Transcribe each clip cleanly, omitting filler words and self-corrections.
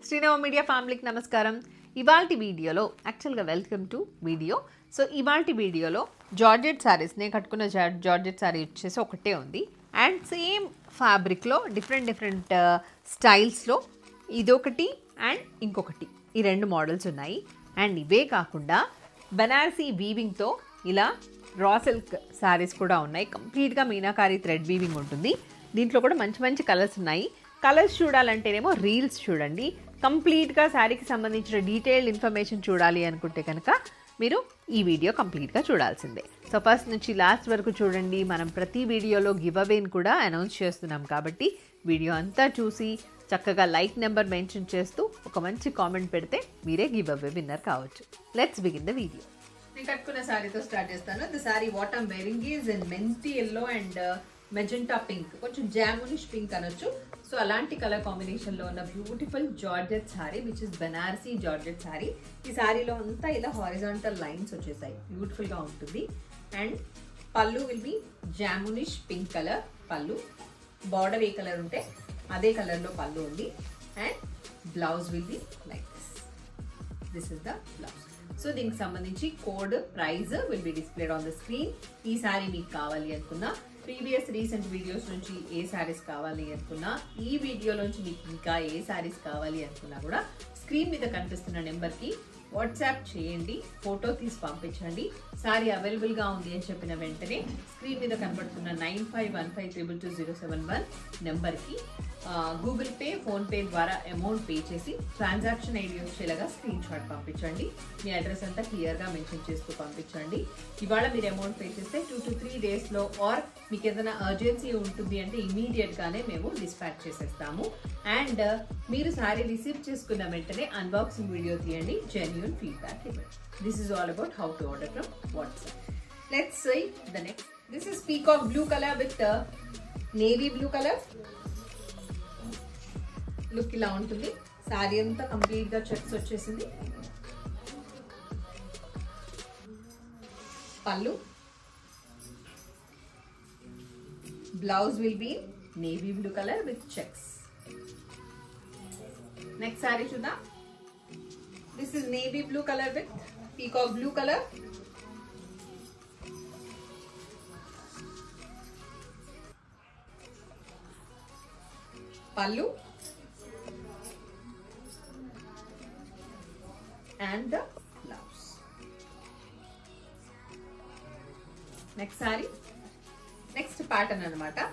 Srinava media ఫ్యామిలీకి నమస్కారం. ఇవాల్టి వీడియోలో యాక్చువల్గా వెల్కమ్ టు వీడియో. సో ఇవాల్టి వీడియోలో జార్జెట్ శారీస్, నేను కట్టుకున్న జార్జెట్ శారీ వచ్చేసి ఒకటే ఉంది. అండ్ సేమ్ ఫ్యాబ్రిక్లో డిఫరెంట్ స్టైల్స్లో ఇదొకటి అండ్ ఇంకొకటి, ఈ రెండు మోడల్స్ ఉన్నాయి. అండ్ ఇవే కాకుండా బనారసీ వీవింగ్తో ఇలా రా సిల్క్ శారీస్ కూడా ఉన్నాయి. కంప్లీట్గా మీనాకారి థ్రెడ్ వీవింగ్ ఉంటుంది. దీంట్లో కూడా మంచి మంచి కలర్స్ ఉన్నాయి. కలర్స్ చూడాలంటేనేమో రీల్స్ చూడండి. కంప్లీట్గా శారీకి సంబంధించిన డీటెయిల్డ్ ఇన్ఫర్మేషన్ చూడాలి అనుకుంటే కనుక మీరు ఈ వీడియో కంప్లీట్గా చూడాల్సిందే. సో ఫస్ట్ నుంచి లాస్ట్ వరకు చూడండి. మనం ప్రతి వీడియోలో గివ్ అవేని కూడా అనౌన్స్ చేస్తున్నాం కాబట్టి వీడియో అంతా చూసి చక్కగా లైక్ నెంబర్ మెన్షన్ చేస్తూ ఒక మంచి కామెంట్ పెడితే మీరే గివ్ అవే విన్నర్ కావచ్చు. Let's begin the video. నేను కట్టుకున్న శారీతో స్టార్ట్ చేస్తాను. The sari what I'm wearing is in మెంతి ఎల్లో అండ్ మెజెంటా పింక్, కొంచెం జామునిష్ పింక్ అనొచ్చు. సో అలాంటి కలర్ కాంబినేషన్లో ఉన్న beautiful georgette sari which is Banarasi georgette sari. ఈ శారీలో అంతా ఇలా హారిజాంటల్ లైన్స్ వచ్చేసాయి, బ్యూటిఫుల్గా ఉంటుంది. అండ్ పళ్ళు విల్ బి జామునిష్ పింక్ కలర్ పళ్ళు. బార్డర్ ఏ కలర్ ఉంటే అదే కలర్లో పళ్ళు ఉంది. And blouse will be like this is the blouse. So దీనికి సంబంధించి code, price will be displayed on the screen. ఈ శారీ మీకు కావాలి అనుకున్నా, ప్రీవియస్ రీసెంట్ వీడియోస్ నుంచి ఏ శారీస్ కావాలి అనుకున్నా, ఈ వీడియోలోంచి మీకు ఇంకా ఏ శారీస్ కావాలి అనుకున్నా కూడా స్క్రీన్ మీద కనిపిస్తున్న నెంబర్కి వాట్సాప్ చేయండి, ఫోటో తీసి పంపించండి. శారీ అవైలబుల్గా ఉంది అని చెప్పిన వెంటనే స్క్రీన్ మీద కనబడుతున్న 9515222071 నెంబర్కి గూగుల్ పే, ఫోన్పే ద్వారా అమౌంట్ పే చేసి ట్రాన్సాక్షన్ ఐడి వచ్చేలాగా స్క్రీన్ షాట్ పంపించండి. మీ అడ్రస్ అంతా క్లియర్గా మెన్షన్ చేస్తూ పంపించండి. ఇవాళ మీరు అమౌంట్ పే చేస్తే 2 to 3 డేస్లో ఆర్ మీకు ఏదైనా అర్జెన్సీ ఉంటుంది అంటే ఇమీడియట్గానే మేము డిస్పాచ్ చేసేస్తాము. అండ్ మీరు శారీ రిసీవ్ చేసుకున్న వెంటనే అన్బాక్సింగ్ వీడియో తీయండి, జెన్యూన్ ఫీడ్బ్యాక్ ఇవ్వండి. This is all about how to order from WhatsApp. Let's see the next. This is peacock blue colour with navy blue colour. Look ఇలా ఉంటుంది. శారీ అంతా కంప్లీట్ గా చెక్స్ వచ్చేసింది. Pallu, blouse will be navy blue colour with checks. Next sari చూద్దాం. This is navy blue colour with peacock blue colour. Pallu and the blouse. Next saree, next pattern anamata.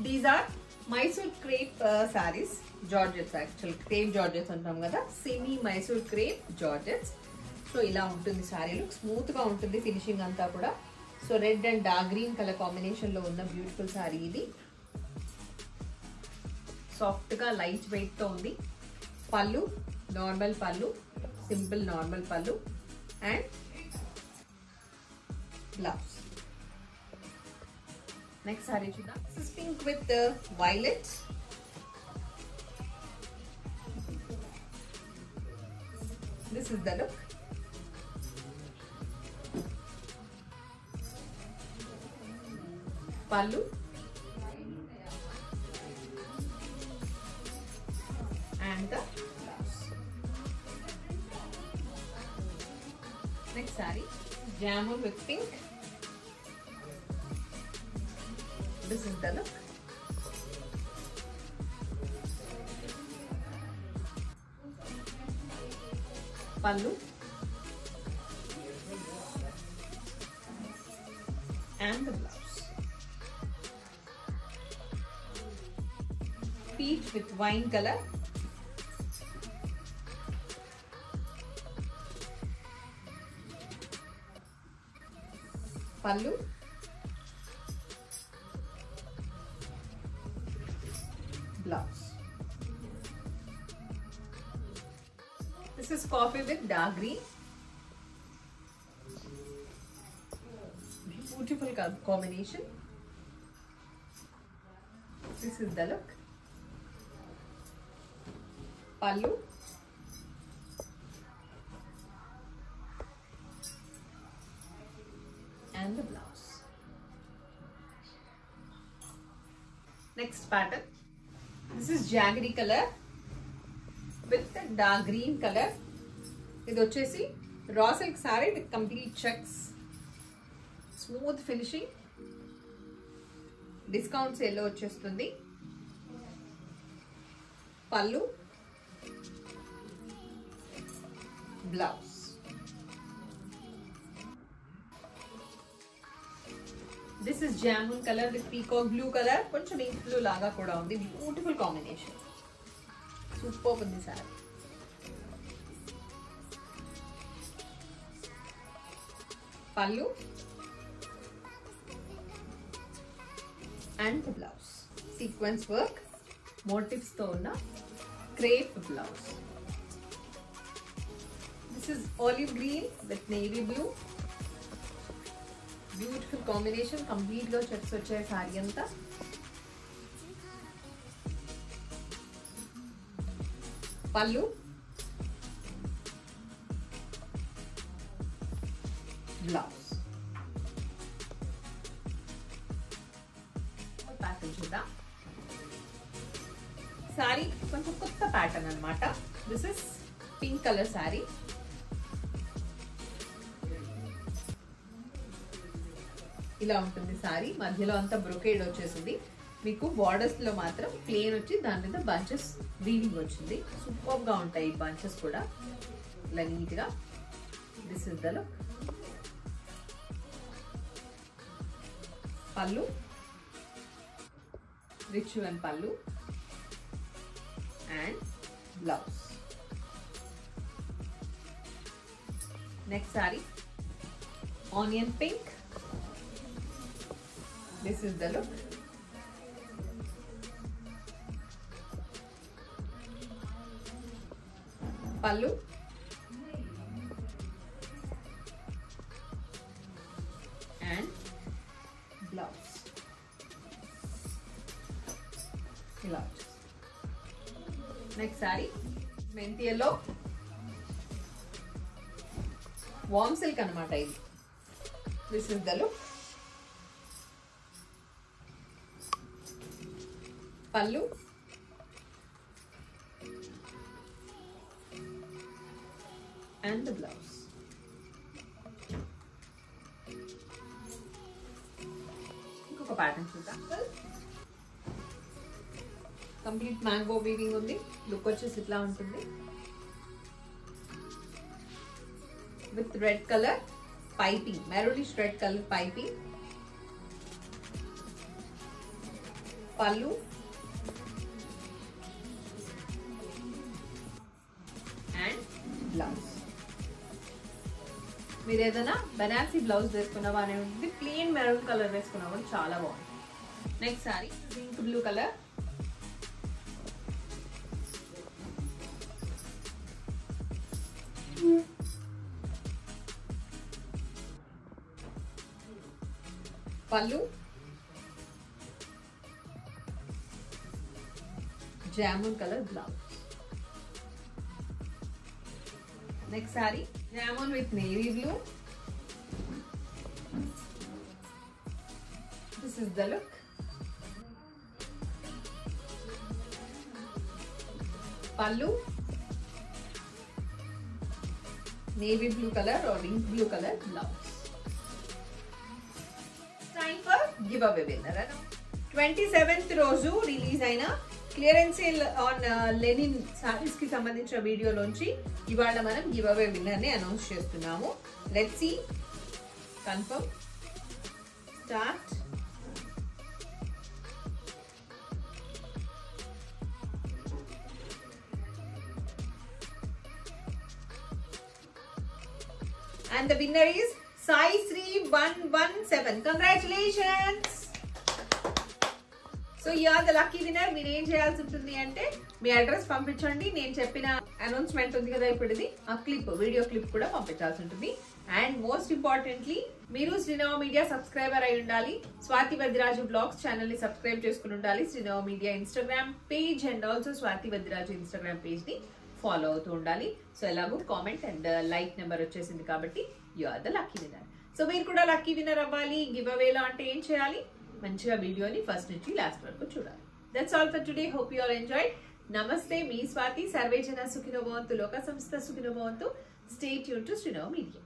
These are Mysore crepe sarees, Georgettes. Actual crepe Georgettes antam kada, semi Mysore crepe Georgettes. So ila untundi saree, look smooth ga untundi finishing anta kuda. So red and dark green color combination lo unna beautiful saree idi. Soft ga light weight tho undi. Pallu normal pallu, simple normal pallu and blouse. Next saree chuda. This is pink with violet. This is the look. Pallu and the next saree, jamun with pink. This is the look. Pallu and the blouse. Peach with wine color. Pallu, blouse. This is coffee with dark green. Beautiful combination. This is the look. Pallu and the blouse. Next pattern. This is jaggery color with dark green colour. ఇది వచ్చేసి raw silk sari with complete checks, smooth finishing, discount సేల్లో వచ్చేస్తుంది. Pallu, blouse. This is jamun colour with peacock blue colour, కొంచెం ink blue లాగా కూడా ఉంది. Beautiful combination, super ఉంది sari. Pallu and blouse, sequence work motives తో ఉన్న crepe blouse. This is olive green with navy blue, beautiful combination. Complete గా చెక్స్ వచ్చాయి సారీ అంతా. పళ్ళు, బ్లౌజ్. ప్యాటర్న్ చూద్దాం. సారీ కొంచెం కొత్త ప్యాటర్న్ అన్నమాట. This is pink colour sorry. ఇలా ఉంటుంది సారీ. మధ్యలో అంతా బ్రొకేడ్ వచ్చేసింది. మీకు బార్డర్స్ లో మాత్రం ప్లేన్ వచ్చి దాని మీద బంచెస్ వీవింగ్ వచ్చింది. సూపర్ గా ఉంటాయి ఈ బంచెస్ కూడా, ఇలా నీట్ గా. This is the look. పళ్ళు, రిచ్ అండ్ పళ్ళు and blouse. Next sorry onion pink. This is the look. Pallu and blouse. Next saree, menti yellow, warm silk anamata idi. This is the look. పళ్ళు and the blouse. ఇంకొక pattern చూద్దాం. Complete mango weaving ఉంది. Look వచ్చేసి ఇట్లా ఉంటుంది. With red colour piping, maroonish red colour piping. పళ్ళు and blouse. మీరు ఏదైనా బనారసీ బ్లౌజ్ వేసుకున్నావా అని ఉంటుంది, ప్లెయిన్ మెరూన్ కలర్ వేసుకున్నావా చాలా బాగుంది. Next sari pink blue colour. Pallu, jamun colour blouse. Next sari jamun with navy blue. This is the look. Pallu navy blue colour or ink blue color blouse. Time for giveaway winner. 27th రోజు release అయిన clearance sale on linen saris కి సంబంధించిన వీడియోలోంచి ఇవాళ మనం giveaway winner ని announce చేస్తున్నాము. Let's see, confirm, start. And the winner is Sai Sri 117. Congratulations! So you are the lucky winner. మీరు ఏం చేయాల్సి ఉంటుంది అంటే మీ అడ్రస్ పంపించండి. నేను చెప్పిన అనౌన్స్మెంట్ ఉంది కదా ఇప్పుడు, ఇది ఆ క్లిప్, వీడియో క్లిప్ కూడా పంపించాల్సి ఉంటుంది. అండ్ మోస్ట్ ఇంపార్టెంట్లీ మీరు శ్రీనవ మీడియా సబ్స్క్రైబర్ అయి ఉండాలి. స్వాతి వద్దిరాజు బ్లాగ్స్ ఛానల్ ని సబ్స్క్రైబ్ చేసుకుని ఉండాలి. Srinava media Instagram page and also Swathi Vaddiraju Instagram page ని ఫాలో అవుతూ ఉండాలి. సో ఎలాగో కామెంట్ అండ్ లైక్ నెంబర్ వచ్చేసింది కాబట్టి you are the lucky winner. So మీరు కూడా లక్కీ విన్నర్ అవ్వాలి. గివ్ అవేలో అంటే ఏం చేయాలి? మంచిగా వీడియోని ఫస్ట్ నుంచి లాస్ట్ వరకు చూడాలి. That's all for today. Hope you all enjoyed. నమస్తే, మీ స్వాతి. సర్వే జన సుఖినో భవంతు, లోక సంస్థ సుఖినో భవంతు. Stay tune to Srinava media.